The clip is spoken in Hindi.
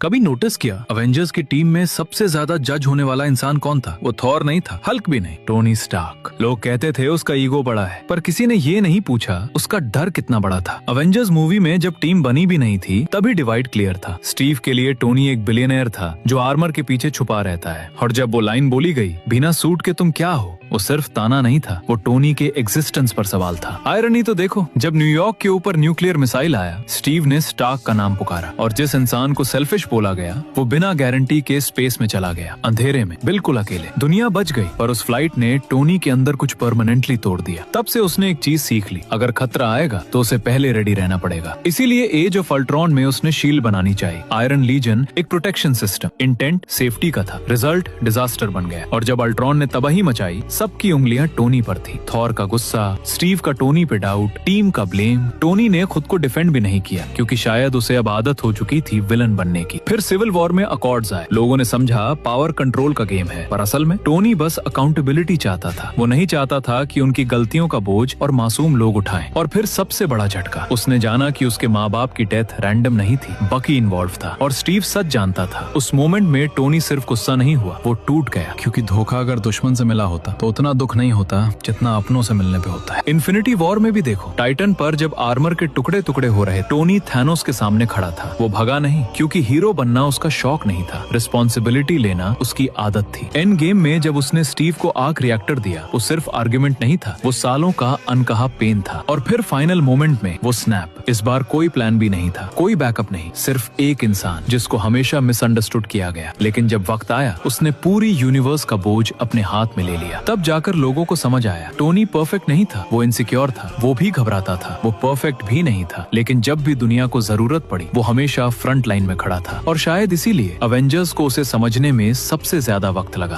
कभी नोटिस किया अवेंजर्स की टीम में सबसे ज्यादा जज होने वाला इंसान कौन था? वो थॉर नहीं था, हल्क भी नहीं, टोनी स्टार्क। लोग कहते थे उसका ईगो बड़ा है, पर किसी ने ये नहीं पूछा उसका डर कितना बड़ा था। अवेंजर्स मूवी में जब टीम बनी भी नहीं थी तभी डिवाइड क्लियर था। स्टीव के लिए टोनी एक बिलियनर था जो आर्मर के पीछे छुपा रहता है, और जब वो लाइन बोली गई, बिना सूट के तुम क्या हो, वो सिर्फ ताना नहीं था, वो टोनी के एग्जिस्टेंस पर सवाल था। आयरनी तो देखो, जब न्यूयॉर्क के ऊपर न्यूक्लियर मिसाइल आया, स्टीव ने स्टार्क का नाम पुकारा, और जिस इंसान को सेल्फिश बोला गया वो बिना गारंटी के स्पेस में चला गया, अंधेरे में, बिल्कुल अकेले। दुनिया बच गई, पर उस फ्लाइट ने टोनी के अंदर कुछ परमानेंटली तोड़ दिया। तब से उसने एक चीज सीख ली, अगर खतरा आएगा तो उसे पहले रेडी रहना पड़ेगा। इसीलिए एज ऑफ अल्ट्रॉन में उसने शील्ड बनानी चाहिए। आयरन लीजन एक प्रोटेक्शन सिस्टम, इंटेंट सेफ्टी का था, रिजल्ट डिजास्टर बन गया। और जब अल्ट्रॉन ने तबाही मचाई, सबकी उंगलियां टोनी पर थी। थॉर का गुस्सा, स्टीव का टोनी पे डाउट, टीम का ब्लेम। टोनी ने खुद को डिफेंड भी नहीं किया, क्योंकि शायद उसे अब आदत हो चुकी थी विलन बनने की। फिर सिविल वॉर में अकॉर्ड्स आए। लोगों ने समझा पावर कंट्रोल का गेम है, पर असल में टोनी बस अकाउंटेबिलिटी चाहता था। वो नहीं चाहता था कि उनकी गलतियों का बोझ और मासूम लोग उठाएं। और फिर सबसे बड़ा झटका, उसने जाना कि उसके माँ बाप की डेथ रैंडम नहीं थी, बकी इन्वॉल्व था। और स्टीव सच जानता था। उस मोमेंट में टोनी सिर्फ गुस्सा नहीं हुआ, वो टूट गया, क्योंकि धोखा अगर दुश्मन से मिला होता तो उतना दुख नहीं होता जितना अपनों से मिलने पे होता है। इन्फिनिटी वॉर में भी देखो, टाइटन पर जब आर्मर के टुकड़े टुकड़े हो रहे, टोनी थैनोस के सामने खड़ा था। वो भगा नहीं, क्योंकि हीरो बनना उसका शौक नहीं था, रिस्पॉन्सिबिलिटी लेना उसकी आदत थी। एंड गेम में जब उसने स्टीव को आर्क रिएक्टर दिया, वो सिर्फ आर्ग्यूमेंट नहीं था, वो सालों का अनकहा पेन था। और फिर फाइनल मोमेंट में वो स्नैप। इस बार कोई प्लान भी नहीं था, कोई बैकअप नहीं, सिर्फ एक इंसान जिसको हमेशा मिसअंडरस्टूड किया गया। लेकिन जब वक्त आया, उसने पूरी यूनिवर्स का बोझ अपने हाथ में ले लिया। तब जाकर लोगों को समझ आया, टोनी परफेक्ट नहीं था, वो इनसिक्योर था, वो भी घबराता था, वो परफेक्ट भी नहीं था। लेकिन जब भी दुनिया को जरूरत पड़ी, वो हमेशा फ्रंट लाइन में खड़ा था। और शायद इसीलिए अवेंजर्स को उसे समझने में सबसे ज्यादा वक्त लगा।